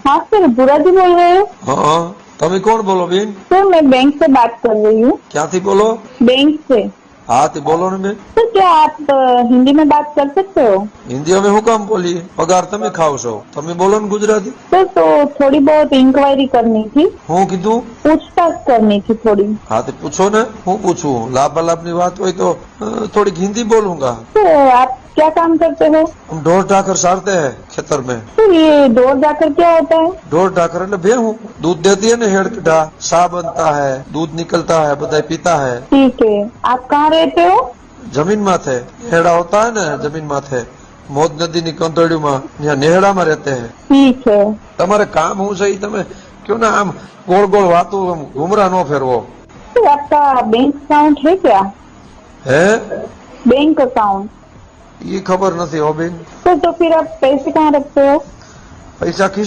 हाँ सर, बुरा जी बोल रहे हो? हाँ, તમે કોણ બોલો બેન? सर मैं बैंक से बात कर रही हूँ। ક્યાંથી બોલો? बैंक से। હા તે બોલો ને બેન। सर क्या आप हिंदी में बात कर सकते हो? હિન્દી અમે શું કામ બોલીએ? પગાર તમે ખાવ છો, તમે બોલો ને ગુજરાતી। सर तो थोड़ी बहुत इंक्वायरी करनी थी, હું કીધું? पूछताछ करनी थी थोड़ी। હા તે પૂછો ને, હું પૂછું? લાભાલાભની વાત હોય તો થોડીક हिंदी बोलूंगा। सर आप क्या काम करते हो? हम ढोर ढाकर सारते हैं खेतर में। सर ये ढोर जाकर क्या होता है? ढोर ढाकर એટલે ભેહું दूध देती है ना, हेड़ पीढ़ा सा बनता है, दूध निकलता है, બધા पीता है। ठीक है, आप कहाँ रहते हो? जमीन माथे हेड़ा होता है ना, जमीन माथे મોજ નદીની કંતોડીમાં ત્યાં નેહડામાં रहते हैं। ठीक है। તમારે કામ હું છે ઈ તમે ક્यों ना આમ गोल गोल વાતો ઘુમરા નો ફેરવો। सर आपका बैंक अकाउंट है क्या? હે? Bank account? ये खबर નથી હો બેન। सर तो फिर आप पैसे कहाँ रखते हो? પૈસા